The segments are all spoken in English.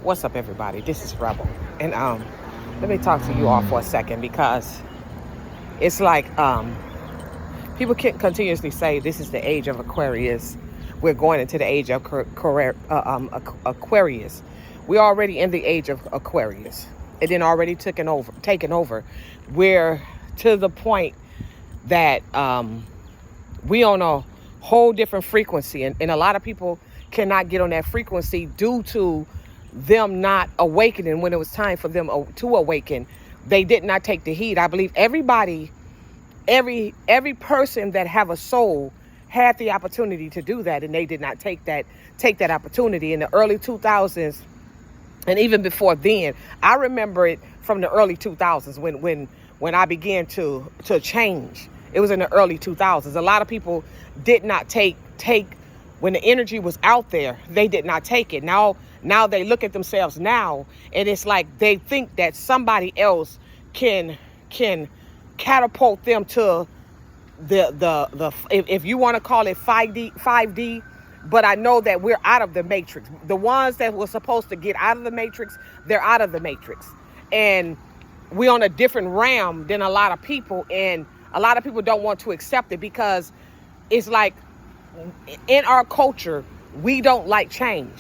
What's up, everybody? This is Rebel. And let me talk to you all for a second, because it's like people can continuously say this is the age of Aquarius. We're going into the age of Aquarius. We're already in the age of Aquarius. It then already taken over. We're to the point that we on a whole different frequency. And a lot of people cannot get on that frequency due to them not awakening when it was time for them to awaken. They did not take the heed. I believe everybody, every person that have a soul had the opportunity to do that, and they did not take that opportunity in the early 2000s. And even before then, I remember it from the early 2000s when I began to change. It was in the early 2000s. A lot of people did not take when the energy was out there. They did not take it. Now they look at themselves now, and it's like they think that somebody else can catapult them to the if you want to call it 5D. But I know that we're out of the matrix. The ones that were supposed to get out of the matrix, they're out of the matrix. And we're on a different realm than a lot of people. And a lot of people don't want to accept it, because it's like in our culture, we don't like change.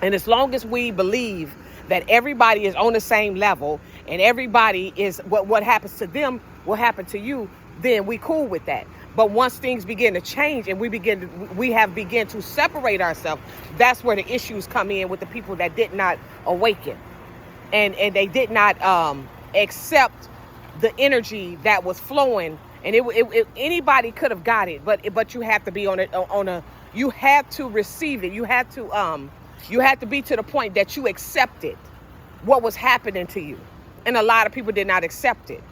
And as long as we believe that everybody is on the same level and everybody is what happens to them will happen to you, then we cool with that. But once things begin to change and we have begun to separate ourselves, that's where the issues come in with the people that did not awaken, and they did not accept the energy that was flowing. And it anybody could have got it, but you have to be you have to receive it. You have to be to the point that you accepted what was happening to you. And a lot of people did not accept it.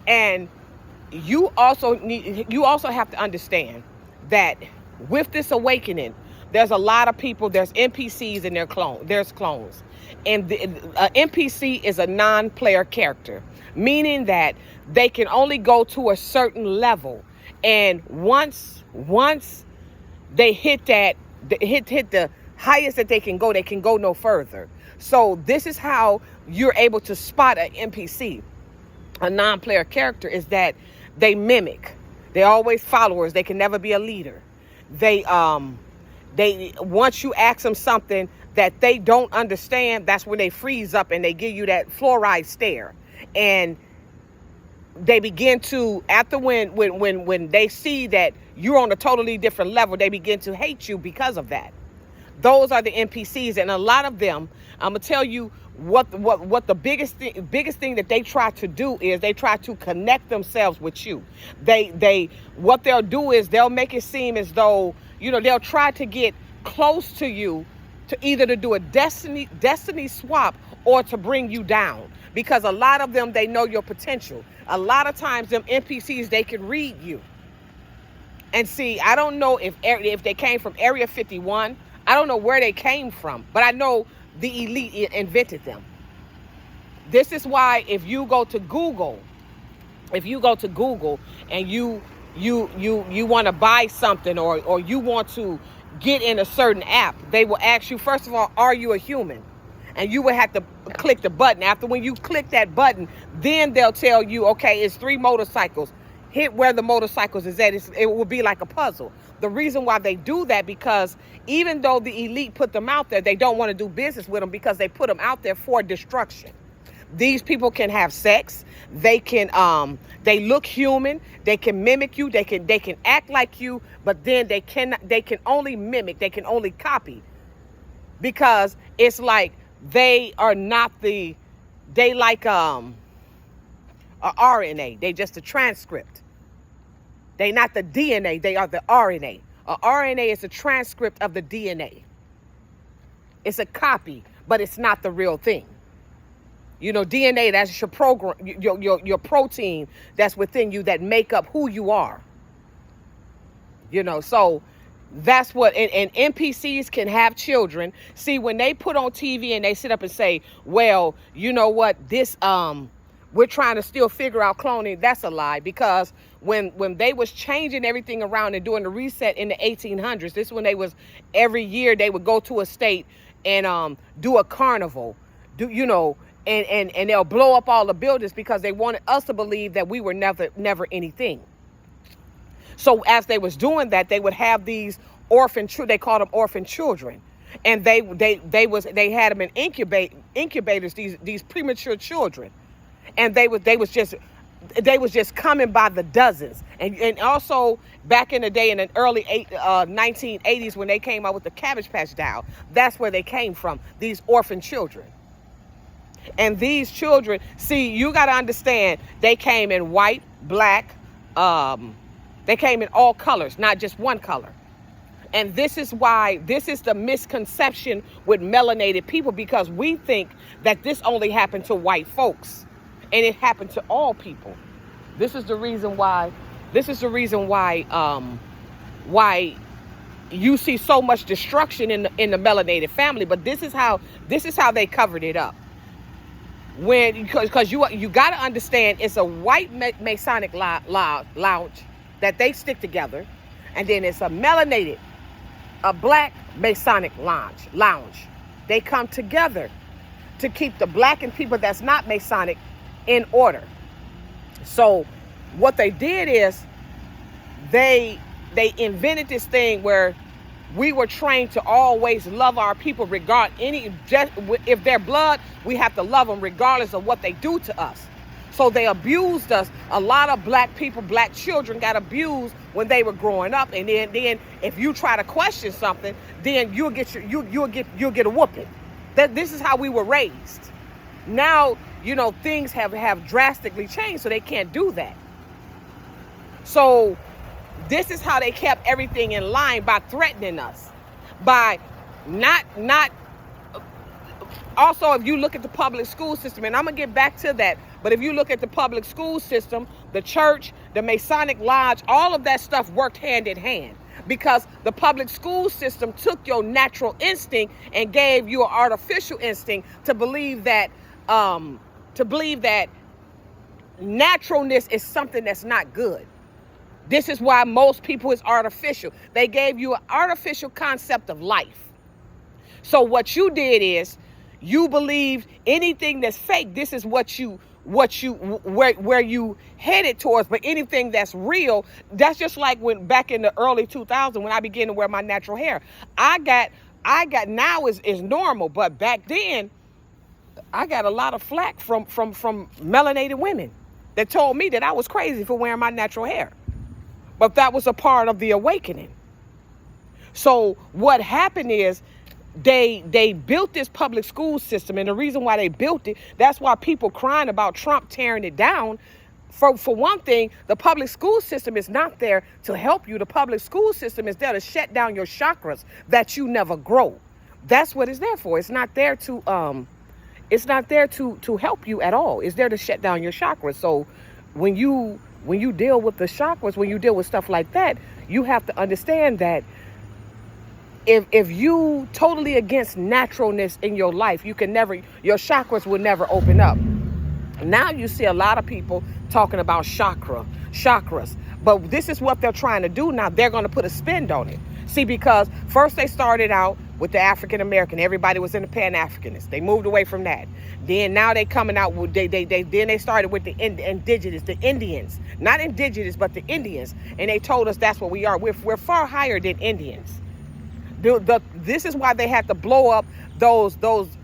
And you also have to understand that with this awakening, there's a lot of people, there's NPCs and there's clones. And the NPC is a non-player character, meaning that they can only go to a certain level. And once they hit the highest that they can go no further. So this is how you're able to spot an NPC, a non-player character, is that they mimic. They're always followers. They can never be a leader. They once you ask them something that they don't understand, that's when they freeze up and they give you that fluoride stare. And they begin to, after when they see that you're on a totally different level, they begin to hate you because of that. Those are the NPCs, and a lot of them, I'm gonna tell you what the biggest thing that they try to do is they try to connect themselves with you. What they'll do is they'll make it seem as though, they'll try to get close to you to either to do a destiny swap or to bring you down, because a lot of them, they know your potential. A lot of times them NPCs, they can read you. And see, I don't know if they came from Area 51. I don't know where they came from, but I know the elite invented them. This is why if you go to Google and you want to buy something or you want to get in a certain app, they will ask you, first of all, are you a human? And you will have to click the button. After when you click that button, then they'll tell you, okay, it's 3 motorcycles. Hit where the motorcycles is at. It will be like a puzzle. The reason why they do that, because even though the elite put them out there, they don't want to do business with them, because they put them out there for destruction. These people can have sex. They can they look human. They can mimic you. They can act like you, but then they can only mimic. They can only copy, because it's like they are not they like a RNA. They just a transcript. They not the DNA, they are the RNA. A RNA is a transcript of the DNA. It's a copy, but it's not the real thing. DNA, that's your program, your protein that's within you that make up who you are. So that's what, and NPCs can have children. See, when they put on TV and they sit up and say, well, you know what, this, we're trying to still figure out cloning, that's a lie, because when they was changing everything around and doing the reset in the 1800s, this is when they was, every year they would go to a state and do a carnival, and they'll blow up all the buildings because they wanted us to believe that we were never anything. So as they was doing that, they would have these they called them orphan children, and they had them in incubators, these premature children, and they was just coming by the dozens. And also back in the day, in the early 1980s, when they came out with the Cabbage Patch Doll, that's where they came from, these orphan children. And these children, see, you got to understand, they came in white, black, they came in all colors, not just one color. And this is the misconception with melanated people, because we think that this only happened to white folks, and it happened to all people. This is the reason why you see so much destruction in the melanated family. But this is how they covered it up. Because you got to understand, it's a white Masonic lounge that they stick together, and then it's a black Masonic lounge. They come together to keep the black and people that's not Masonic in order. So what they did is they invented this thing where we were trained to always love our people, if they're blood, we have to love them regardless of what they do to us. So they abused us. A lot of black people, black children got abused when they were growing up. And then if you try to question something, then you'll get a whooping. This is how we were raised. Now, things have drastically changed, so they can't do that. So this is how they kept everything in line, by threatening us, by not. Also, if you look at the public school system, and I'm going to get back to that, but if you look at the public school system, the church, the Masonic Lodge, all of that stuff worked hand in hand, because the public school system took your natural instinct and gave you an artificial instinct to believe that naturalness is something that's not good. This is why most people is artificial. They gave you an artificial concept of life. So what you did is, you believed anything that's fake. This is where you headed towards. But anything that's real, that's just like when back in the early 2000s, when I began to wear my natural hair. I got now is normal, but back then I got a lot of flack from melanated women that told me that I was crazy for wearing my natural hair. But that was a part of the awakening. So what happened is, they built this public school system, and the reason why they built it, that's why people crying about Trump tearing it down. For one thing, the public school system is not there to help you. The public school system is there to shut down your chakras that you never grow. That's what it's there for. It's not there to help you at all. It's there to shut down your chakras. So when you deal with the chakras, when you deal with stuff like that, you have to understand that if you totally against naturalness in your life, your chakras will never open up. Now you see a lot of people talking about chakras, but this is what they're trying to do now. They're going to put a spin on it. See, because first they started out with the African American. Everybody was in the Pan-Africanists. They moved away from that. Then now they coming out with they started with the indigenous, the Indians, not indigenous, but the Indians, and they told us that's what we are. We're far higher than Indians. This is why they had to blow up those buildings,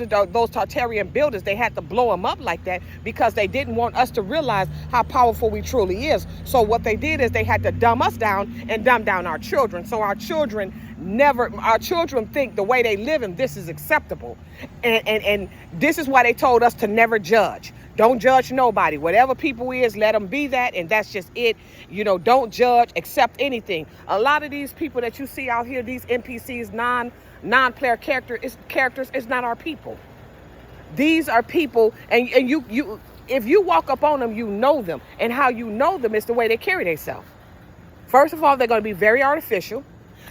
those Tartarian buildings. They had to blow them up like that because they didn't want us to realize how powerful we truly is. So what they did is they had to dumb us down and dumb down our children. So our children think the way they live in this is acceptable. And this is why they told us to never judge. Don't judge nobody. Whatever people is, let them be that, and that's just it. Don't judge, accept anything. A lot of these people that you see out here, these NPCs, non-player characters, is not our people. These are people, and you if you walk up on them, you know them, and how you know them is the way they carry themselves. First of all, they're going to be very artificial.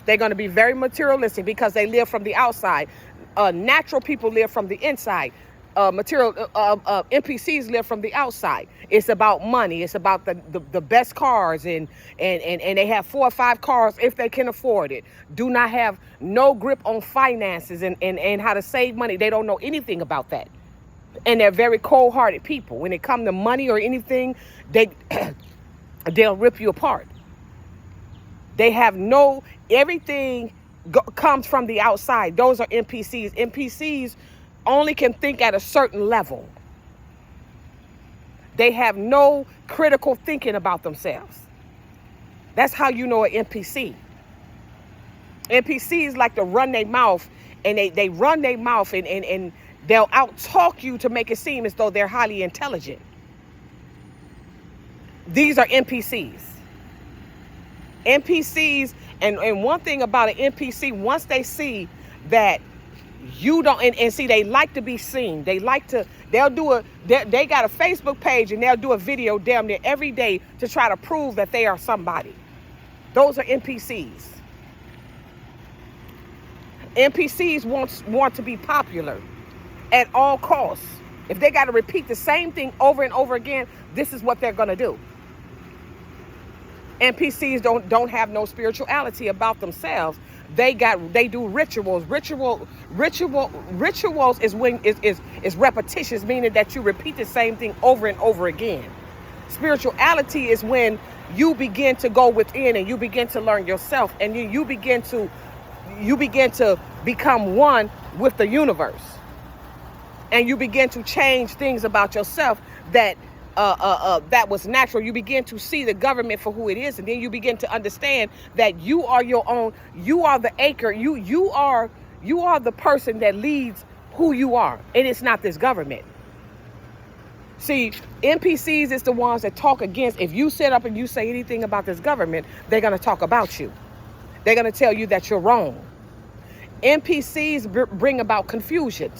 They're going to be very materialistic because they live from the outside. Natural people live from the inside. NPCs live from the outside. It's about money. It's about the best cars, and they have 4 or 5 cars if they can afford it. Do not have no grip on finances and how to save money. They don't know anything about that. And they're very cold-hearted people. When it comes to money or anything, they'll rip you apart. They have everything comes from the outside. Those are NPCs. NPCs only can think at a certain level. They have no critical thinking about themselves. That's how you know an NPC. NPCs like to run their mouth, and they run their mouth and they'll out-talk you to make it seem as though they're highly intelligent. These are NPCs. NPCs, and one thing about an NPC, once they see that you don't, and see, they like to be seen. They got a Facebook page, and they'll do a video damn near every day to try to prove that they are somebody. Those are NPCs. NPCs want to be popular at all costs. If they got to repeat the same thing over and over again, this is what they're going to do. NPCs don't have no spirituality about themselves. They do rituals. Rituals is when is repetitious, meaning that you repeat the same thing over and over again. Spirituality is when you begin to go within and you begin to learn yourself, and you begin to become one with the universe, and you begin to change things about yourself that was natural. You begin to see the government for who it is, and then you begin to understand that you are your own. You are the anchor. You are the person that leads who you are, and it's not this government. See, NPCs is the ones that talk against. If you sit up and you say anything about this government, they're going to talk about you. They're going to tell you that you're wrong. NPCs bring about confusion.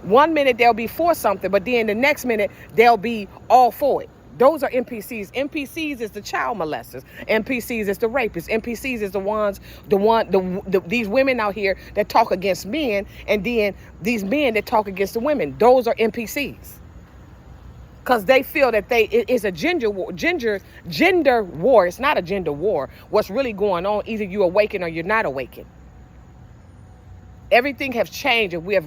1 minute they'll be for something, but then the next minute they'll be all for it. Those are NPCs. NPCs is the child molesters. NPCs is the rapists. NPCs is these women out here that talk against men, and then these men that talk against the women. Those are NPCs. Because they feel that it is a gender war. It's not a gender war. What's really going on, either you awaken or you're not awakened. Everything has changed, and we're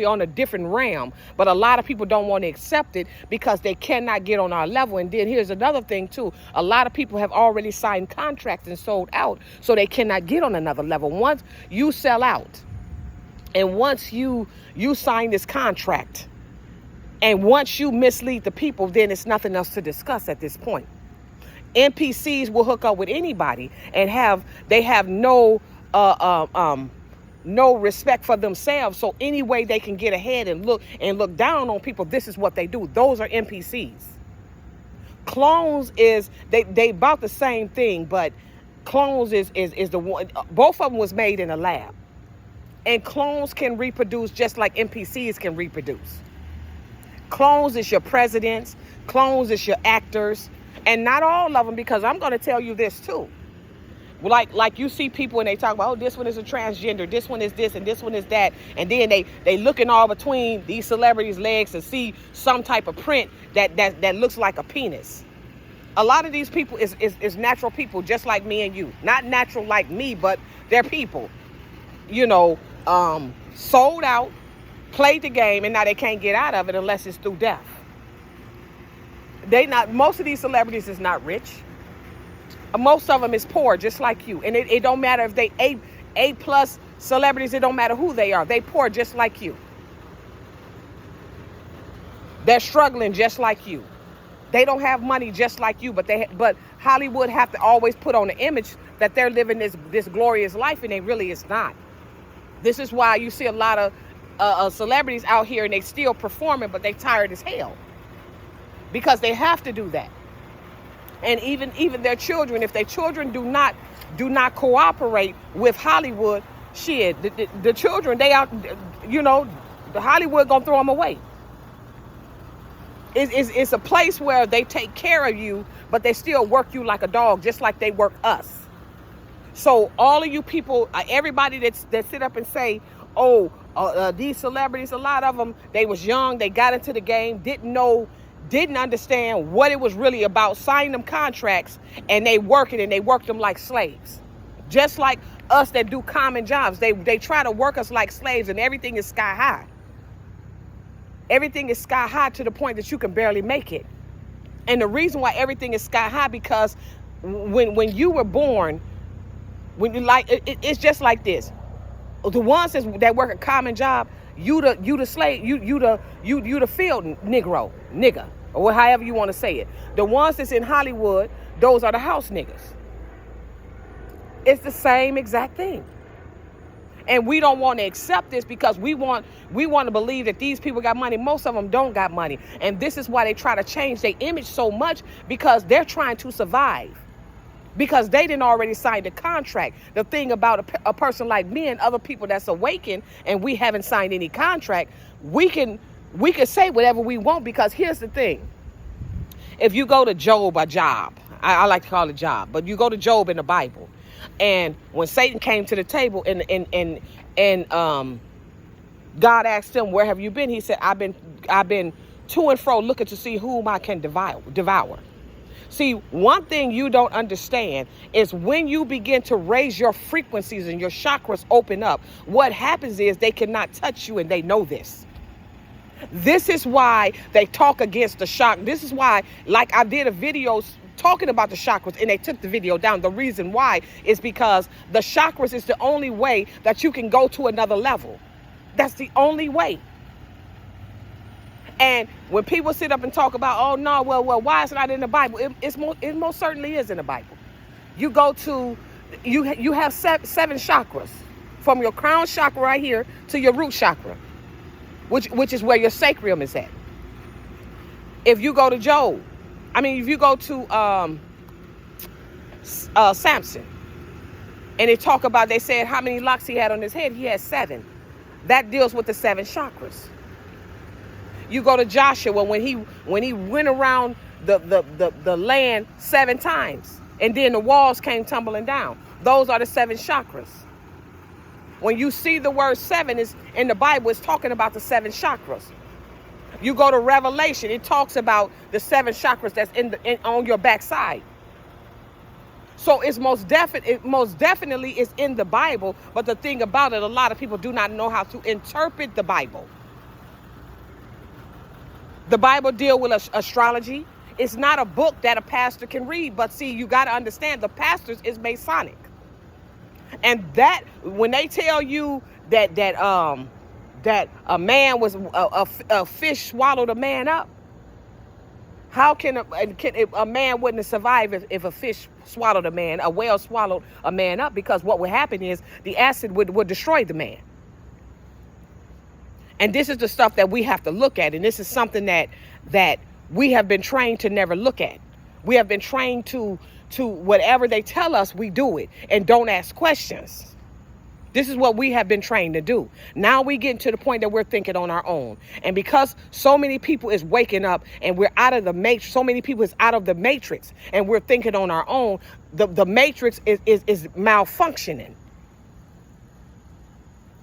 on a different realm. But a lot of people don't want to accept it because they cannot get on our level. And then here's another thing too: a lot of people have already signed contracts and sold out, so they cannot get on another level. Once you sell out, and once you sign this contract, and once you mislead the people, then it's nothing else to discuss at this point. NPCs will hook up with anybody, and they have no respect for themselves. So any way they can get ahead and look down on people, this is what they do. Those are NPCs. Clones is they about the same thing, but clones is the one. Both of them was made in a lab, and clones can reproduce just like NPCs can reproduce. Clones is your presidents. Clones is your actors, and not all of them, because I'm going to tell you this too. Like you see people and they talk about, oh, this one is a transgender, this one is this, and this one is that, and then they looking all between these celebrities' legs to see some type of print that looks like a penis. A lot of these people is natural people, just like me and you. Not natural like me, but they're people. Sold out, played the game, and now they can't get out of it unless it's through death. Most of these celebrities is not rich. Most of them is poor, just like you. And it don't matter if they A+ celebrities, it don't matter who they are. They poor just like you. They're struggling just like you. They don't have money just like you, but Hollywood have to always put on the image that they're living this glorious life, and they really is not. This is why you see a lot of celebrities out here, and they still performing, but they tired as hell, because they have to do that. And even their children, if their children do not cooperate with Hollywood, shit, the children, they out, the Hollywood gonna throw them away. It's a place where they take care of you, but they still work you like a dog, just like they work us. So all of you people, everybody that sit up and say, oh, These celebrities, a lot of them, they was young, they got into the game, didn't understand what it was really about, signed them contracts, and they work it, and they worked them like slaves. Just like us that do common jobs. They try to work us like slaves, and everything is sky high. Everything is sky high to the point that you can barely make it. And the reason why everything is sky high, because when you were born, when you it's just like this. The ones that work a common job, you the slave, you the field nigga, or however you want to say it. The ones that's in Hollywood, those are the house niggas. It's the same exact thing. And we don't want to accept this because we want to believe that these people got money. Most of them don't got money. And this is why they try to change their image so much, because they're trying to survive. Because they didn't already sign the contract. The thing about a person like me and other people that's awakened and we haven't signed any contract, we can say whatever we want, because here's the thing. If you go to Job, I like to call it Job, but you go to Job in the Bible, and when Satan came to the table and God asked him, "Where have you been?" He said, I've been to and fro looking to see whom I can devour. See, one thing you don't understand is when you begin to raise your frequencies and your chakras open up, what happens is they cannot touch you, and they know this. This is why they talk against the chakra. This is why, like I did a video talking about the chakras, and they took the video down. The reason why is because the chakras is the only way that you can go to another level. That's the only way. And when people sit up and talk about, oh no, well, why is it not in the Bible? It most certainly is in the Bible. You go to, you have seven chakras, from your crown chakra right here to your root chakra, which is where your sacrum is at. If you go to if you go to Samson, and they said how many locks he had on his head. He had 7. That deals with the 7 chakras. You go to Joshua when he went around the land 7 times, and then the walls came tumbling down. Those are the 7 chakras. When you see the word 7 is in the Bible, it's talking about the 7 chakras. You go to Revelation, it talks about the 7 chakras that's on your backside. So it most definitely is in the Bible. But the thing about it, a lot of people do not know how to interpret the Bible. The Bible deals with astrology. It's not a book that a pastor can read. But see, you got to understand, the pastors is Masonic. And that, when they tell you that a man was a fish swallowed a man up, how can a man wouldn't have survived if a fish swallowed a man, a whale swallowed a man up? Because what would happen is the acid would destroy the man. And this is the stuff that we have to look at. And this is something that we have been trained to never look at. We have been trained to whatever they tell us, we do it and don't ask questions. This is what we have been trained to do. Now we get to the point that we're thinking on our own. And because so many people is waking up and we're out of the matrix, so many people is out of the matrix and we're thinking on our own, the matrix is malfunctioning.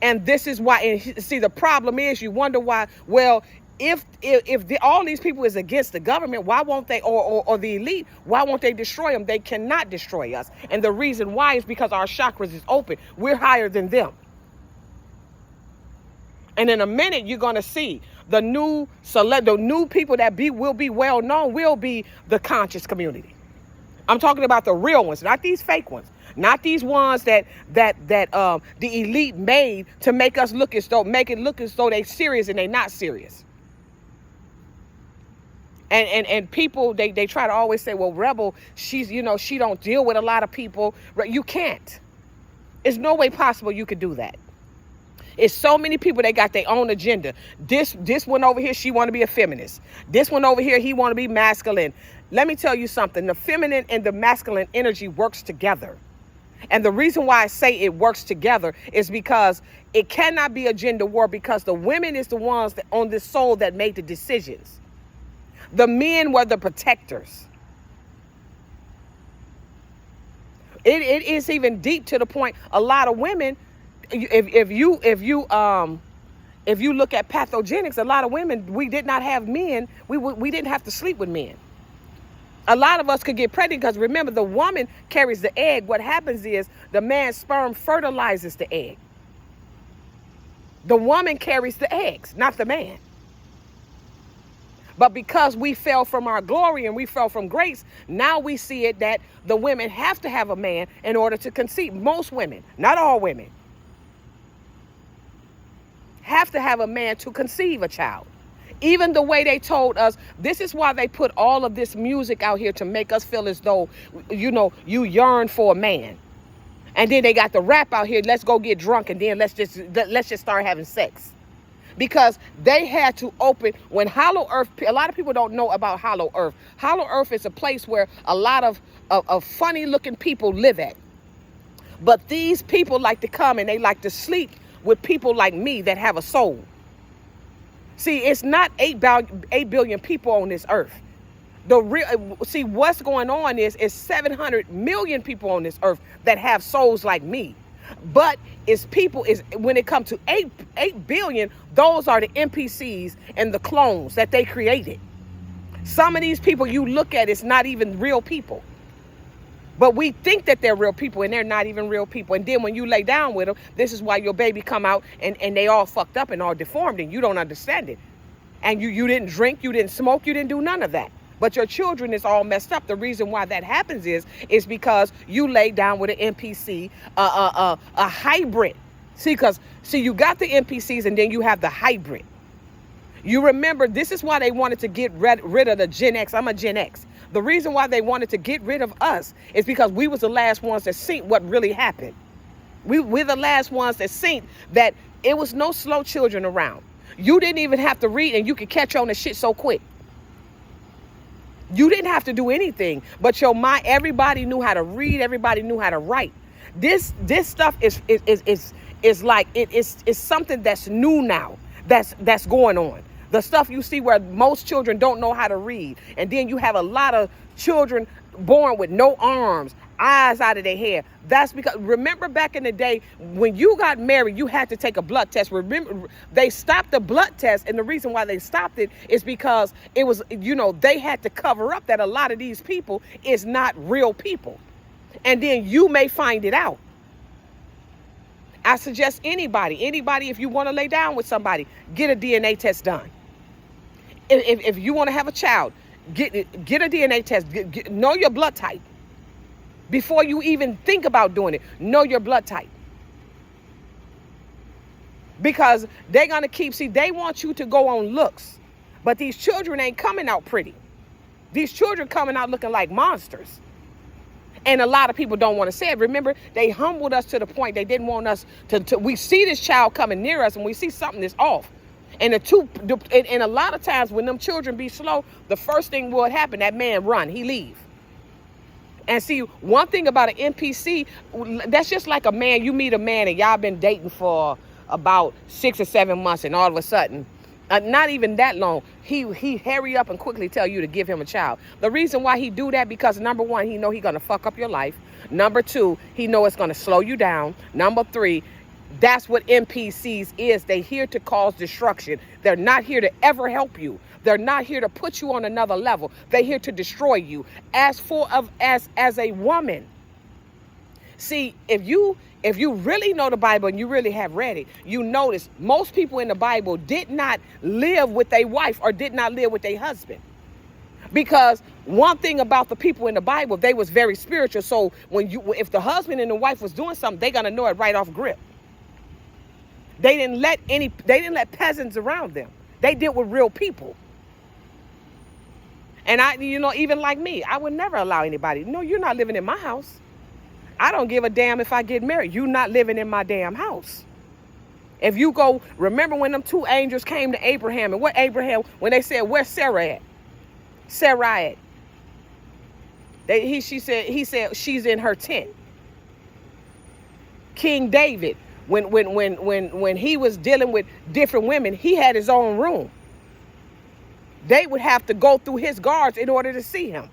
And this is why, and see, the problem is, you wonder why, well, if all these people is against the government, why won't they, or the elite, why won't they destroy them? They cannot destroy us. And the reason why is because our chakras is open. We're higher than them. And in a minute, you're going to see the new people that will be well known will be the conscious community. I'm talking about the real ones, not these fake ones. Not these ones that the elite made to make it look as though they serious and they not serious. And people, they try to always say, well, Rebel, she don't deal with a lot of people. You can't. There's no way possible you could do that. It's so many people, they got their own agenda. This one over here, she want to be a feminist. This one over here, he want to be masculine. Let me tell you something. The feminine and the masculine energy works together. And the reason why I say it works together is because it cannot be a gender war, because the women is the ones that on this soul that made the decisions. The men were the protectors. It is even deep to the point, a lot of women, if you If you look at pathogenics, a lot of women, we did not have men. We didn't have to sleep with men. A lot of us could get pregnant because remember, the woman carries the egg. What happens is the man's sperm fertilizes the egg. The woman carries the eggs, not the man. But because we fell from our glory and we fell from grace, now we see it that the women have to have a man in order to conceive. Most women, not all women, have to have a man to conceive a child. Even the way they told us, this is why they put all of this music out here to make us feel as though, you yearn for a man. And then they got the rap out here, let's go get drunk and then let's just start having sex. Because they had to open, when Hollow Earth, a lot of people don't know about Hollow Earth. Hollow Earth is a place where a lot of funny looking people live at. But these people like to come and they like to sleep with people like me that have a soul. See, it's not 8 billion people on this earth. See, what's going on is 700 million people on this earth that have souls like me. But when it comes to 8 billion, those are the NPCs and the clones that they created. Some of these people you look at, it's not even real people. But we think that they're real people and they're not even real people. And then when you lay down with them, this is why your baby come out and they all fucked up and all deformed and you don't understand it. And you didn't drink, you didn't smoke, you didn't do none of that. But your children is all messed up. The reason why that happens is because you lay down with an NPC, a hybrid. See, you got the NPCs and then you have the hybrid. You remember, this is why they wanted to get rid of the Gen X. I'm a Gen X. The reason why they wanted to get rid of us is because we was the last ones that seen what really happened. We're the last ones that seen that it was no slow children around. You didn't even have to read and you could catch on the shit so quick. You didn't have to do anything, but your mind, everybody knew how to read, everybody knew how to write. This stuff is like it's something that's new now, that's going on. The stuff you see where most children don't know how to read, and then you have a lot of children born with no arms, eyes out of their hair. That's because, remember back in the day when you got married, you had to take a blood test. Remember, they stopped the blood test, and the reason why they stopped it is because it was, they had to cover up that a lot of these people is not real people. And then you may find it out. I suggest anybody, if you want to lay down with somebody, get a DNA test done. If you want to have a child, get a DNA test. Know your blood type. Before you even think about doing it, know your blood type. Because they're going to they want you to go on looks. But these children ain't coming out pretty. These children coming out looking like monsters. And a lot of people don't want to say it. Remember, they humbled us to the point they didn't want us to we see this child coming near us and we see something that's off. And and a lot of times when them children be slow, the first thing will happen, that man run, he leave. And see, one thing about an NPC, that's just like a man. You meet a man and y'all been dating for about 6 or 7 months, and all of a sudden, not even that long, he hurry up and quickly tell you to give him a child. The reason why he do that, because number one, he know he gonna fuck up your life. Number two, he know it's gonna slow you down. Number three, that's what NPCs is. They here to cause destruction. They're not here to ever help you. They're not here to put you on another level. They're here to destroy you. As a woman, see, if you really know the Bible and you really have read it, you notice most people in the Bible did not live with a wife or did not live with a husband. Because one thing about the people in the Bible, they was very spiritual. So if the husband and the wife was doing something, they're gonna know it right off grip. They didn't let peasants around them. They dealt with real people. And even like me, I would never allow anybody. No, you're not living in my house. I don't give a damn if I get married. You're not living in my damn house. If you go, remember when them 2 angels came to Abraham, and when they said, where's Sarah at? Sarai at. He said she's in her tent. King David, when he was dealing with different women, he had his own room. They would have to go through his guards in order to see him.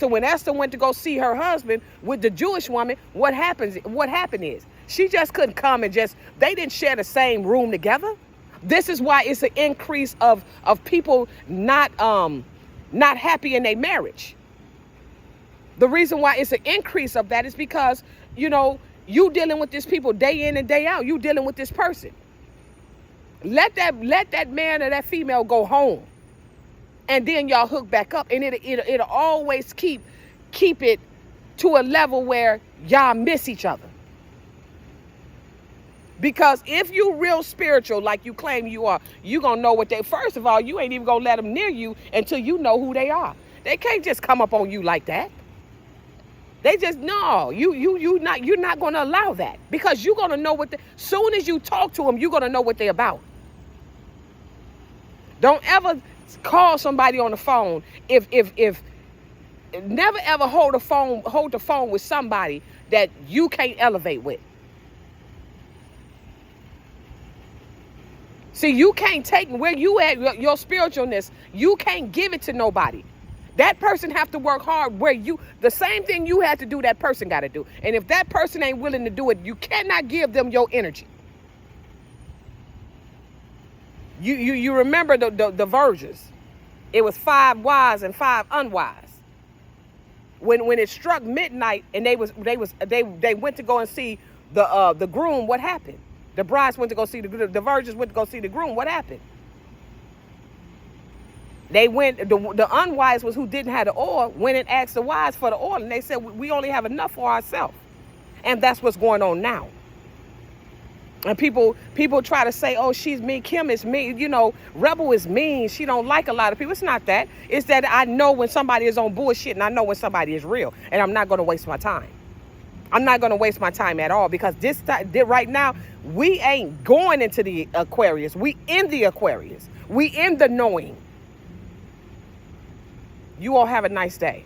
When Esther went to go see her husband with the Jewish woman, what happened is She just couldn't come and they didn't share the same room together. This is why it's an increase of people not happy in their marriage. The reason why it's an increase of that is because, you dealing with these people day in and day out. You dealing with this person. Let that man or that female go home, and then y'all hook back up, and it'll always keep it to a level where y'all miss each other. Because if you real spiritual like you claim you are, you gonna know what first of all, you ain't even gonna let them near you until you know who they are. They can't just come up on you like that. They just, no, you're not gonna allow that, because you're gonna know soon as you talk to them, you're gonna know what they're about. Don't ever call somebody on the phone if never ever hold the phone with somebody that you can't elevate with. See, you can't take where you at, your spiritualness, you can't give it to nobody. That person have to work hard the same thing you had to do, that person got to do. And if that person ain't willing to do it, you cannot give them your energy. You remember the virgins. It was 5 wise and 5 unwise. When it struck midnight and they went to go and see the groom, what happened? The brides went to go see the virgins went to go see the groom. What happened? They went, the unwise was who didn't have the oil, went and asked the wise for the oil, and they said, we only have enough for ourselves. And that's what's going on now. And people try to say, oh, she's mean, Kim is mean, Rebel is mean, she don't like a lot of people. It's not that. It's that I know when somebody is on bullshit, and I know when somebody is real, and I'm not going to waste my time. I'm not going to waste my time at all, because right now, we ain't going into the Aquarius. We in the Aquarius. We in the knowing. You all have a nice day.